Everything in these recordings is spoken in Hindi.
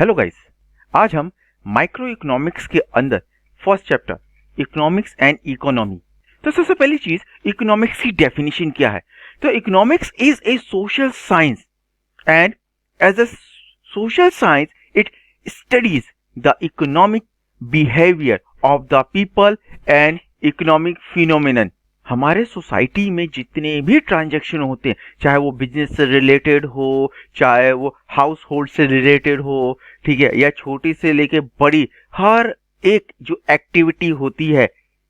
हेलो गाइस, आज हम माइक्रो इकोनॉमिक्स के अंदर first chapter economics and economy. तो सबसे पहली चीज, इकोनॉमिक्स की डेफिनेशन क्या है? तो economics is a social science and as a social science it studies the economic behaviour of the people and economic phenomenon. हमारे सोसाइटी में जितने भी ट्रांजैक्शन होते हैं, चाहे वो बिजनेस से रिलेटेड हो, चाहे वो हाउस होल्ड से रिलेटेड हो, ठीक है, या छोटी से लेके बड़ी हर एक जो एक्टिविटी होती है,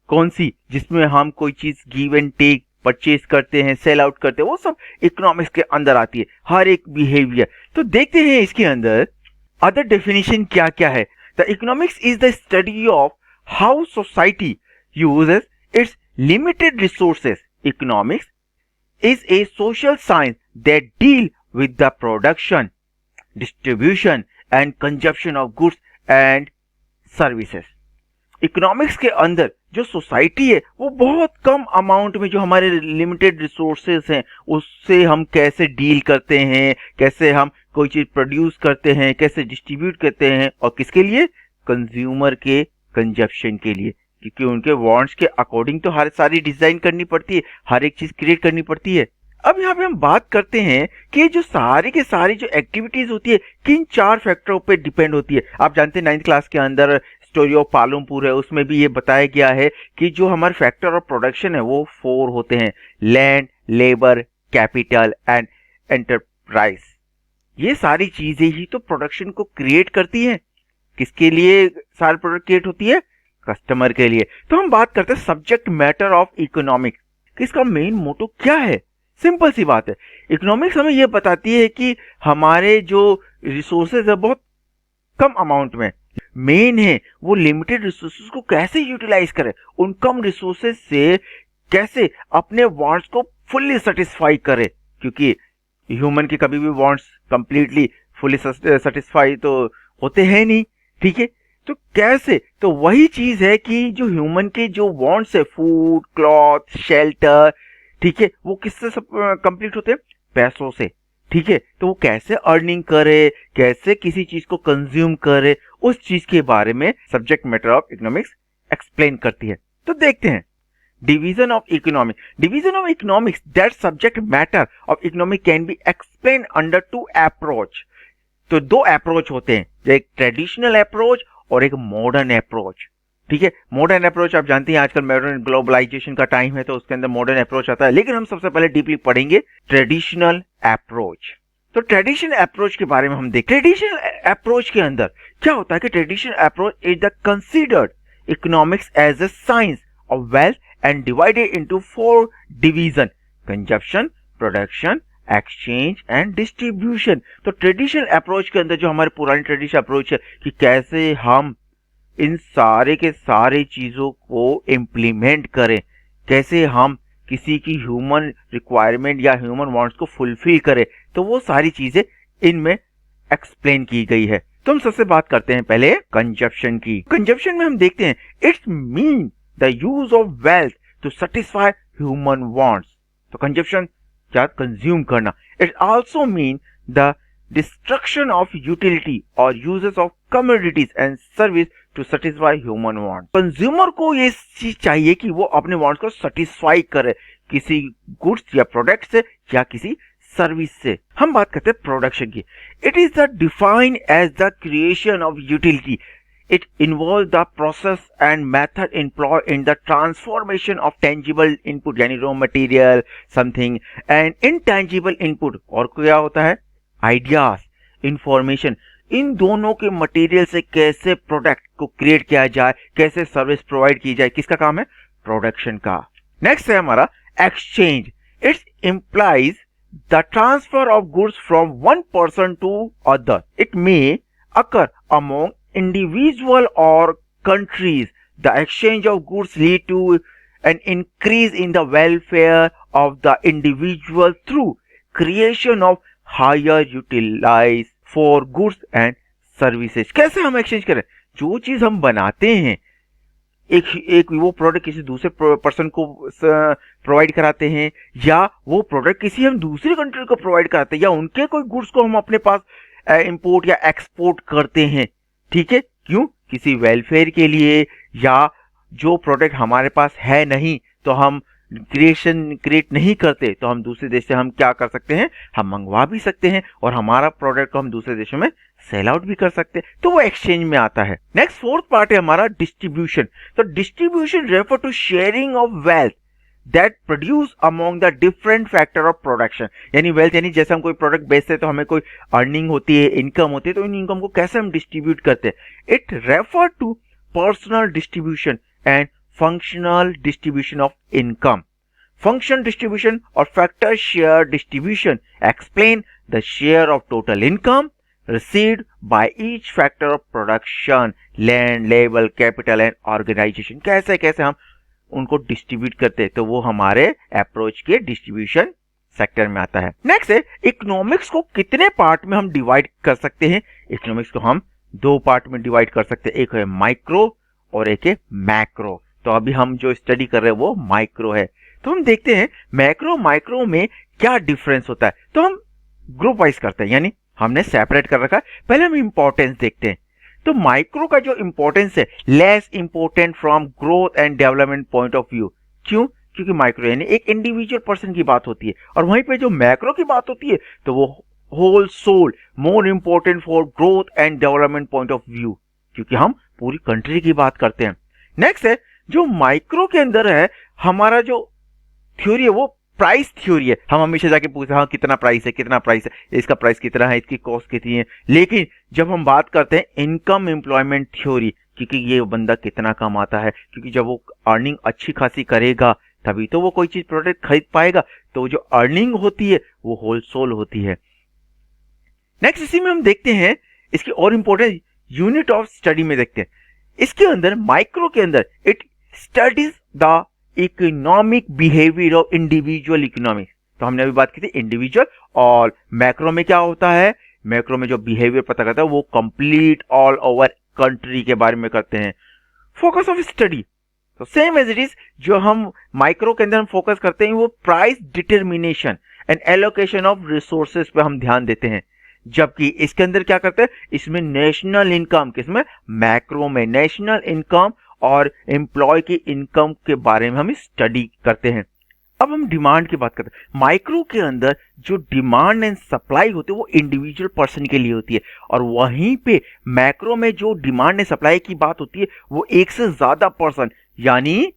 कौन सी, जिसमें हम कोई चीज गिव एंड टेक परचेज करते हैं, सेल आउट करते हैं, वो सब इकोनॉमिक्स के अंदर आती है, हर एक बिहेवियर। तो देखते हैं इसके अंदर अदर डेफिनेशन क्या क्या है। The economics is the study of how society uses it's limited resources. Economics is a social science that deal with the production, distribution and consumption of goods and services. Economics के अंदर जो सोसाइटी है वो बहुत कम अमाउंट में जो हमारे लिमिटेड रिसोर्सेज हैं उससे हम कैसे डील करते हैं, कैसे हम कोई चीज प्रोड्यूस करते हैं, कैसे डिस्ट्रीब्यूट करते हैं, और किसके लिए? कंज्यूमर के कंजप्शन के लिए, क्योंकि उनके वांट्स के अकॉर्डिंग तो हर सारी डिजाइन करनी पड़ती है, हर एक चीज क्रिएट करनी पड़ती है। अब यहाँ पे हम बात करते हैं कि जो सारी के सारी जो एक्टिविटीज होती है किन चार फैक्टरों पे डिपेंड होती है। आप जानते हैं 9th क्लास के अंदर स्टोरी ऑफ पालमपुर है, उसमें भी ये बताया गया है कि जो हमारे फैक्टर ऑफ प्रोडक्शन है वो 4 होते हैं: land, labour, capital and enterprise. ये सारी चीजें ही तो प्रोडक्शन को क्रिएट करती हैं। किसके लिए सारे प्रोडक्ट क्रिएट होती है? कस्टमर के लिए। तो हम बात करते हैं सब्जेक्ट मैटर ऑफ इकोनॉमिक्स, कि इसका मेन मोटो क्या है। सिंपल सी बात है, इकोनॉमिक्स हमें यह बताती है कि हमारे जो रिसोर्सेज है बहुत कम अमाउंट में मेन है, वो लिमिटेड रिसोर्सेज को कैसे यूटिलाइज करें, उन कम रिसोर्सेज से कैसे अपने वांट्स को फुल्ली सेटिस्फाई करें, क्योंकि ह्यूमन के कभी भी वांट्स कंप्लीटली फुल्ली सेटिस्फाई तो होते हैं नहीं, ठीक है। तो कैसे? तो वही चीज है कि जो ह्यूमन के जो वांट्स है, फूड, क्लॉथ, शेल्टर, ठीक है, वो किससे कंप्लीट होते हैं? पैसों से, ठीक है। तो वो कैसे अर्निंग करे, कैसे किसी चीज को कंज्यूम करे, उस चीज के बारे में subject matter of economics explain करती है। तो देखते हैं division of economic. Division of economics, that subject matter of economic can be explain under 2 approach. तो 2 अप्रोच होते हैं, एक ट्रेडिशनल अप्रोच और एक मॉडर्न अप्रोच, ठीक है। मॉडर्न अप्रोच आप जानते हैं, आजकल मॉडर्न ग्लोबलाइजेशन का टाइम है तो उसके अंदर मॉडर्न अप्रोच आता है, लेकिन हम सबसे पहले डीपली पढ़ेंगे ट्रेडिशनल अप्रोच। तो ट्रेडिशनल अप्रोच के बारे में हम देखें। ट्रेडिशनल अप्रोच के अंदर क्या होता है कि traditional approach is the considered economics as a science of wealth and divided into 4 division: consumption, production, exchange and distribution. तो ट्रेडिशनल अप्रोच के अंदर जो हमारे पुरानी ट्रेडिशनल अप्रोच है कि कैसे हम इन सारे के सारे चीजों को इम्प्लीमेंट करें, कैसे हम किसी की ह्यूमन रिक्वायरमेंट या ह्यूमन वांट्स को फुलफिल करें, तो वो सारी चीजें इनमें एक्सप्लेन की गई है। तो हम सबसे बात करते हैं पहले कंजप्शन की। कंजप्शन में हम देखते हैं it's mean the use of wealth to satisfy human wants. तो कंजप्शन क्या? कंज्यूम करना। It also mean the destruction of utility और uses of commodities and service to satisfy human wants. Consumer को ये चीज चाहिए कि वो अपने वांट्स को सेटिस्फाई करे, किसी गुड्स या प्रोडक्ट से या किसी सर्विस से। हम बात करते हैं प्रोडक्शन की। It is the defined as the creation of utility. It involves the process and method employed in the transformation of tangible input, यानी raw material, something, and intangible input, और क्या होता है? Ideas, information। इन दोनों के मटेरियल से कैसे प्रोडक्ट को क्रिएट किया जाए, कैसे सर्विस प्रोवाइड की जाए, किसका काम है? प्रोडक्शन का। नेक्स्ट है हमारा exchange. It's implies the transfer of goods from one person to other. It may occur among individual or countries. The exchange of goods lead to an increase in the welfare of the individual through creation of higher utilize for goods and services. कैसे हम एक्सचेंज करें? जो चीज हम बनाते हैं, एक वो प्रोडक्ट किसी दूसरे पर्सन को प्रोवाइड कराते हैं, या वो प्रोडक्ट किसी हम दूसरी कंट्री को प्रोवाइड कराते हैं, या उनके कोई गुड्स को हम अपने पास इंपोर्ट या एक्सपोर्ट करते हैं, ठीक है, क्यों, किसी वेलफेयर के लिए, या जो प्रोडक्ट हमारे पास है नहीं तो हम क्रिएट नहीं करते, तो हम दूसरे देश से हम क्या कर सकते हैं, हम मंगवा भी सकते हैं और हमारा प्रोडक्ट को हम दूसरे देशों में सेल आउट भी कर सकते हैं, तो वो एक्सचेंज में आता है। नेक्स्ट फोर्थ पार्ट है हमारा डिस्ट्रीब्यूशन। तो distribution refer to sharing of wealth that produce among the different factor of production. यानी वेल्थ, यानी जैसे हम कोई प्रोडक्ट बेचते हैं तो हमें कोई अर्निंग होती है, इनकम होती है, तो इन इनकम को कैसे हम डिस्ट्रीब्यूट करते हैं। It refer to personal distribution and functional distribution of income. Function distribution or factor share distribution explain the share of total income received by each factor of production, land, labor, capital and organization. कैसे कैसे हम उनको डिस्ट्रीब्यूट करते हैं, तो वो हमारे अप्रोच के डिस्ट्रीब्यूशन सेक्टर में आता है। नेक्स्ट है इकोनॉमिक्स को कितने पार्ट में हम डिवाइड कर सकते हैं। इकोनॉमिक्स को हम दो पार्ट में डिवाइड कर सकते हैं, एक है माइक्रो और एक है मैक्रो। तो अभी हम जो स्टडी कर रहे हैं वो माइक्रो है। तो हम देखते हैं मैक्रो माइक्रो में क्या डिफरेंस होता है। तो हम ग्रुप वाइज करते हैं, यानी हमने सेपरेट कर रखा है। पहले हम इंपॉर्टेंस देखते हैं। तो माइक्रो का जो इंपॉर्टेंस है less important from growth and development point of view. क्यों, क्योंकि माइक्रो यानी एक इंडिविजुअल पर्सन की बात होती है, और वहीं पे जो मैक्रो की बात होती है तो वो whole sole more important for growth and development point of view, क्योंकि हम पूरी कंट्री की बात करते हैं। नेक्स्ट है जो माइक्रो के अंदर है हमारा जो थ्योरी है वो प्राइस थ्योरी है। हम हमेशा जाके पूछते हैं हाँ कितना प्राइस है, कितना प्राइस है, इसका प्राइस कितना है, इसकी कॉस्ट कितनी है। लेकिन जब हम बात करते हैं इनकम एम्प्लॉयमेंट थ्योरी, क्योंकि ये बंदा कितना कमाता है, क्योंकि जब वो अर्निंग अच्छी खासी करेगा तभी तो वो कोई चीज प्रोडक्ट खरीद पाएगा, तो जो अर्निंग होती है वो होल सोल होती है। नेक्स्ट इसी में हम देखते हैं इसकी और इंपॉर्टेंट यूनिट ऑफ स्टडी में देखते हैं। इसके अंदर माइक्रो के अंदर it studies the economic behaviour of individual economics. तो हमने अभी बात की थी इंडिविजुअल, और मैक्रो में क्या होता है, मैक्रो में जो बिहेवियर पता करता है वो कंप्लीट ऑल ओवर कंट्री के बारे में करते हैं। फोकस ऑफ स्टडी तो सेम एज इट इज, जो हम माइक्रो के अंदर हम फोकस करते हैं वो price determination and allocation of resources पे हम ध्यान देते हैं, जबकि इसके अंदर क्या करते हैं, इसमें नेशनल इनकम, किसमें, मैक्रो में नेशनल इनकम और एम्प्लॉय की इनकम के बारे में हम स्टडी करते हैं। अब हम डिमांड की बात करते हैं। माइक्रो के अंदर जो डिमांड एंड सप्लाई होती है वो इंडिविजुअल पर्सन के लिए होती है, और वहीं पे मैक्रो में जो डिमांड एंड सप्लाई की बात होती है वो एक से ज्यादा पर्सन यानी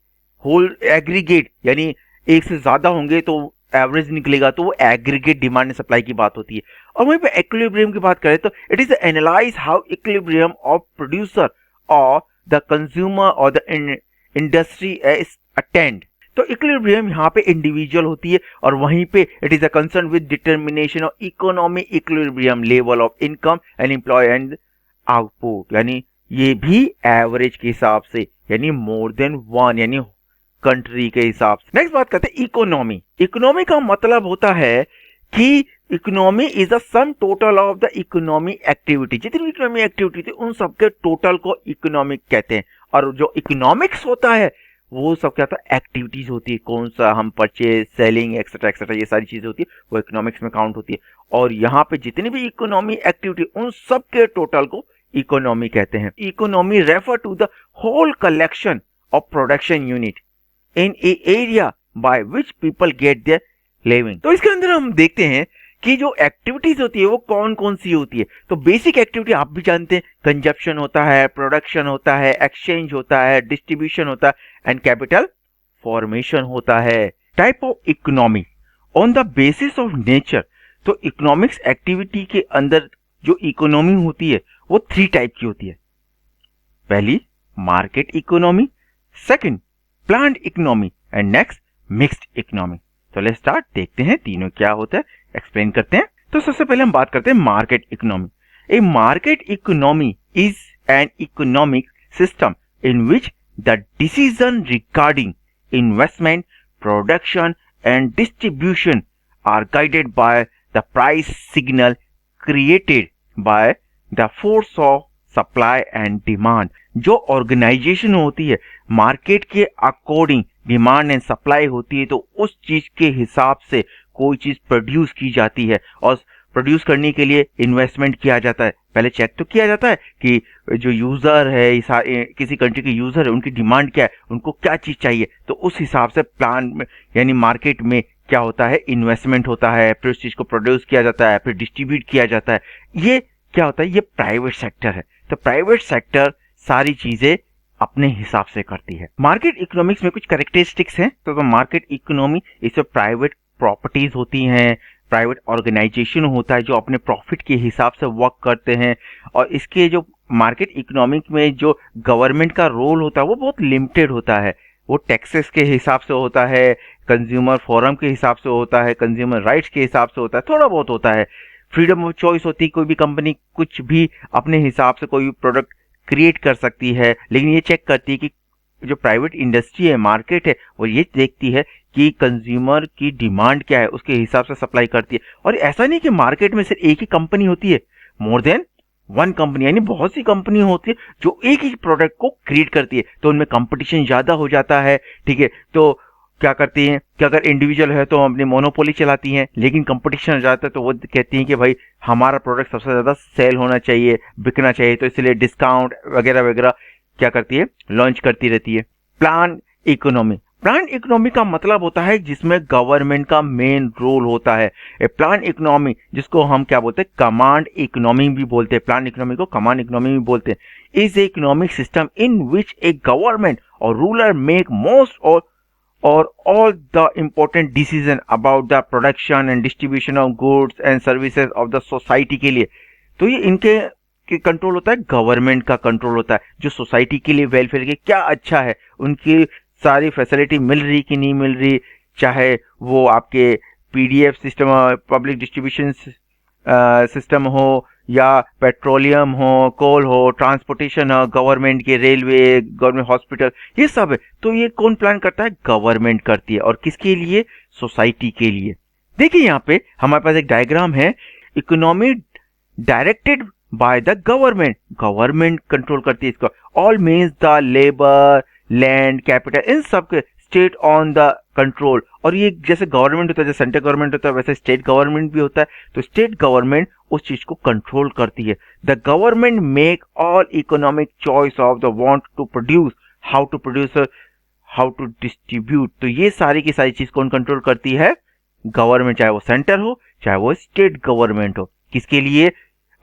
होल एग्रीगेट, यानी एक से ज्यादा होंगे तो एवरेज निकलेगा, तो वो एग्रीगेट डिमांड एंड सप्लाई की बात होती है। और वहीं पे इक्विलिब्रियम की बात करें तो it is analyse how equilibrium of producer और द कंज्यूमर और द इंडस्ट्री इज अटेंड। तो इक्विलिब्रियम यहाँ पे इंडिविजुअल होती है, और वहीं पे it is a concern with determination of economic equilibrium level of income and employ and output, यानी ये भी एवरेज के हिसाब से, यानी मोर देन वन, यानी कंट्री के हिसाब से। नेक्स्ट बात करते हैं इकोनॉमी। इकोनॉमी का मतलब होता है कि economy is the sum total of the economy activity. जितनी भी इकोनॉमी एक्टिविटी थी उन सबके टोटल को इकोनॉमिक कहते हैं, और जो इकोनॉमिक्स होता है वो सब क्या होता है, एक्टिविटीज होती है, कौन सा हम परचेज, सेलिंग एक्सेट्रा एक्सेट्रा, ये सारी चीजें होती है वो इकोनॉमिक्स में काउंट होती है। और यहाँ पे जितनी भी इकोनॉमी एक्टिविटी उन सब के टोटल को इकोनॉमी कहते हैं। Economy refer to the whole collection of production unit in a area by which people get their living. तो इसके अंदर हम देखते हैं कि जो एक्टिविटीज होती है वो कौन कौन सी होती है। तो बेसिक एक्टिविटी आप भी जानते हैं, कंजप्शन होता है, प्रोडक्शन होता है, एक्सचेंज होता है, डिस्ट्रीब्यूशन होता है एंड कैपिटल फॉर्मेशन होता है। Type of economy on the basis of nature. तो इकोनॉमिक्स एक्टिविटी के अंदर जो इकोनॉमी होती है वो 3 टाइप की होती है। पहली market economy, second plant economy and next mixed economy. तो लेट्स स्टार्ट, देखते हैं तीनों क्या होता है, एक्सप्लेन करते हैं। तो सबसे पहले हम बात करते हैं market economy. A market economy is an economic system in which the decision regarding investment, production and distribution are guided by the price signal created by the force of supply and demand. जो ऑर्गेनाइजेशन होती है मार्केट के अकॉर्डिंग डिमांड एंड सप्लाई होती है, तो उस चीज के हिसाब से कोई चीज प्रोड्यूस की जाती है, और प्रोड्यूस करने के लिए इन्वेस्टमेंट किया जाता है। पहले चेक तो किया जाता है कि जो यूजर है, किसी कंट्री के यूजर है, उनकी डिमांड क्या है, उनको क्या चीज चाहिए, तो उस हिसाब से प्लान में यानी मार्केट में क्या होता है, इन्वेस्टमेंट होता है, फिर उस चीज को प्रोड्यूस किया जाता है, फिर डिस्ट्रीब्यूट किया जाता है। ये क्या होता है, ये प्राइवेट सेक्टर है। तो प्राइवेट सेक्टर सारी चीजें अपने हिसाब से करती है। मार्केट इकोनॉमिक्स में कुछ कैरेक्टरिस्टिक्स हैं। तो मार्केट इकोनॉमी, इसमें प्राइवेट प्रॉपर्टीज होती हैं, प्राइवेट ऑर्गेनाइजेशन होता है जो अपने प्रॉफिट के हिसाब से वर्क करते हैं, और इसके जो मार्केट इकोनॉमिक में जो गवर्नमेंट का रोल होता है वो बहुत लिमिटेड होता है। वो टैक्सेस के हिसाब से होता है, कंज्यूमर फोरम के हिसाब से होता है, कंज्यूमर राइट्स के हिसाब से होता है, थोड़ा बहुत होता है। फ्रीडम ऑफ चॉइस होती है, कोई भी कंपनी कुछ भी अपने हिसाब से कोई भी प्रोडक्ट क्रिएट कर सकती है, लेकिन ये चेक करती है कि जो प्राइवेट इंडस्ट्री है, मार्केट है, वो ये देखती है कि कंज्यूमर की डिमांड क्या है, उसके हिसाब से सप्लाई करती है। और ऐसा नहीं कि मार्केट में सिर्फ एक ही कंपनी होती है, मोर देन वन कंपनी, यानी बहुत सी कंपनी होती है जो एक ही प्रोडक्ट को क्रिएट करती है, तो उनमें कंपटीशन ज्यादा हो जाता है। ठीक है, तो क्या करती हैं कि अगर इंडिविजुअल है तो अपनी मोनोपोली चलाती हैं, लेकिन कंपटीशन हो जाता है तो वो कहती हैं कि भाई हमारा प्रोडक्ट सबसे ज्यादा सेल होना चाहिए, बिकना चाहिए, तो इसलिए डिस्काउंट वगैरह वगैरह क्या करती है, लॉन्च करती रहती है। प्लान इकोनॉमी, प्लान इकोनॉमी का मतलब होता है जिसमें गवर्नमेंट का मेन रोल होता है। प्लान इकोनॉमी जिसको हम क्या बोलते हैं, कमांड इकोनॉमी भी बोलते हैं, प्लान इकोनॉमी को कमांड इकोनॉमी भी बोलते हैं। Is a economic system in which a government और ruler make most or all the important decision about the production and distribution of goods and services of the society के लिए। तो ये इनके कंट्रोल होता है, गवर्नमेंट का कंट्रोल होता है, जो सोसाइटी के लिए वेलफेयर के क्या अच्छा है, उनकी सारी फैसिलिटी मिल रही कि नहीं मिल रही, चाहे वो आपके PDF system, public distribution system हो, या पेट्रोलियम हो, कोल हो, ट्रांसपोर्टेशन हो, गवर्नमेंट के रेलवे, गवर्नमेंट हॉस्पिटल, ये सब है। तो ये कौन प्लान करता है, गवर्नमेंट करती है, और किसके लिए, सोसाइटी के लिए। देखिए यहाँ पे हमारे पास एक डायग्राम है, economy directed by the government, government control करती है इसको। All means the labour, land, capital, इन सब के स्टेट ऑन द कंट्रोल। और ये जैसे गवर्नमेंट होता है, जैसे सेंट्रल गवर्नमेंट होता है, वैसे स्टेट गवर्नमेंट भी होता है। तो स्टेट गवर्नमेंट उस चीज को कंट्रोल करती है। The government make all economic choice of the want to produce, how to produce, how to distribute. तो ये सारी की सारी चीज कौन कंट्रोल करती है, गवर्नमेंट, चाहे वो सेंटर हो चाहे वो स्टेट गवर्नमेंट हो। किसके लिए,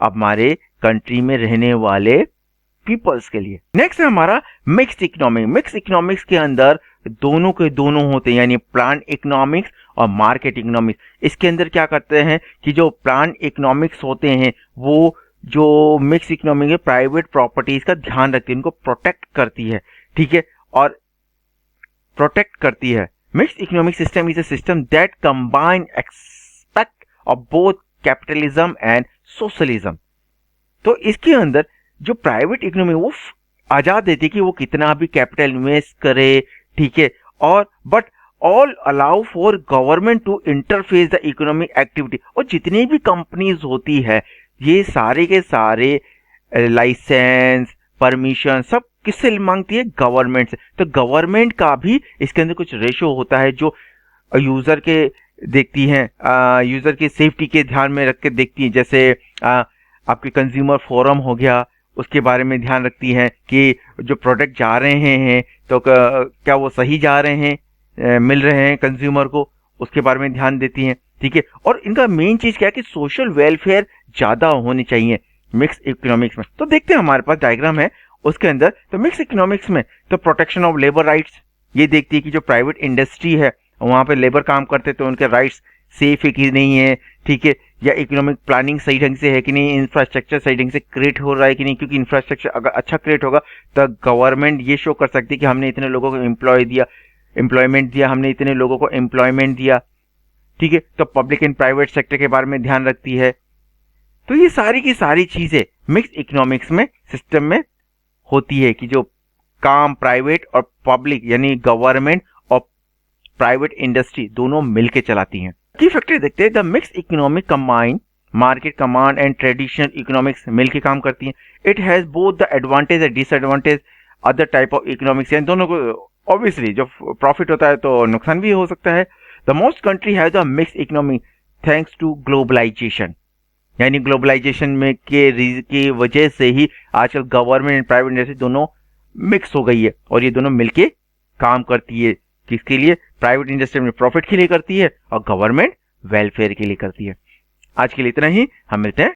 हमारे कंट्री में रहने वाले पीपल्स के लिए। नेक्स्ट है हमारा मिक्स्ड इकोनॉमिक। मिक्स्ड इकोनॉमिक्स के अंदर दोनों के दोनों होते हैं, यानी प्लान इकोनॉमिक्स और मार्केट इकोनॉमिक्स। इसके अंदर क्या करते हैं कि जो प्लान इकोनॉमिक्स होते हैं वो जो मिक्स इकोनॉमिक है, प्राइवेट प्रॉपर्टीज का ध्यान रखती है, उनको प्रोटेक्ट करती है। ठीक है, और प्रोटेक्ट करती है। Mixed economic system is a system that combine aspect of both capitalism and socialism. तो इसके अंदर जो प्राइवेट इकोनॉमी वो आजाद देती है कि वो कितना भी कैपिटल इन्वेस्ट करे, ठीक है, और but all allow for government to interface the economic activity. और जितनी भी कंपनीज होती है ये सारे के सारे लाइसेंस, परमिशन सब किससे मांगती है, गवर्नमेंट से। तो गवर्नमेंट का भी इसके अंदर कुछ रेशो होता है जो यूजर के देखती हैं, यूजर की सेफ्टी के ध्यान में रख के देखती है। जैसे आपके कंज्यूमर फोरम हो गया, उसके बारे में ध्यान रखती हैं कि जो प्रोडक्ट जा रहे हैं तो क्या वो सही जा रहे हैं, मिल रहे हैं कंज्यूमर को, उसके बारे में ध्यान देती हैं। ठीक है, और इनका मेन चीज क्या है कि सोशल वेलफेयर ज्यादा होनी चाहिए मिक्स इकोनॉमिक्स में। तो देखते हैं हमारे पास डायग्राम है उसके अंदर। तो मिक्स इकोनॉमिक्स में तो प्रोटेक्शन ऑफ लेबर राइट्स ये देखती है कि जो प्राइवेट इंडस्ट्री है वहां पे लेबर काम करते तो उनके राइट्स सेफ है कि नहीं है, ठीक है, या इकोनॉमिक प्लानिंग सही ढंग से है कि नहीं, इंफ्रास्ट्रक्चर सही ढंग से क्रिएट हो रहा है कि नहीं। क्योंकि इंफ्रास्ट्रक्चर अगर अच्छा क्रिएट होगा तो गवर्नमेंट ये शो कर सकती है कि हमने इतने लोगों को एम्प्लॉयमेंट दिया, हमने इतने लोगों को एम्प्लॉयमेंट दिया। ठीक है, तो पब्लिक एंड प्राइवेट सेक्टर के बारे में ध्यान रखती है। तो ये सारी की सारी चीजें मिक्स इकोनॉमिक्स में सिस्टम में होती है कि जो काम प्राइवेट और पब्लिक यानी गवर्नमेंट और प्राइवेट इंडस्ट्री दोनों मिलकर चलाती हैं। की फैक्टर देखते हैं, the mix economic combine market command and traditional economics मिलकर काम करती हैं। It has both the advantage and disadvantage other type of economics, यानी दोनों को ऑब्वियसली जो प्रॉफिट होता है तो नुकसान भी हो सकता है। The most country has a mix economy thanks to globalisation. यानी ग्लोबलाइजेशन में की वजह से ही आजकल गवर्नमेंट एंड प्राइवेट इंडस्ट्री दोनों मिक्स हो गई है और ये दोनों मिलके काम करती है। किसके लिए? प्राइवेट इंडस्ट्री में प्रॉफिट के लिए करती है और गवर्नमेंट वेलफेयर के लिए करती है। आज के लिए इतना ही, हम मिलते हैं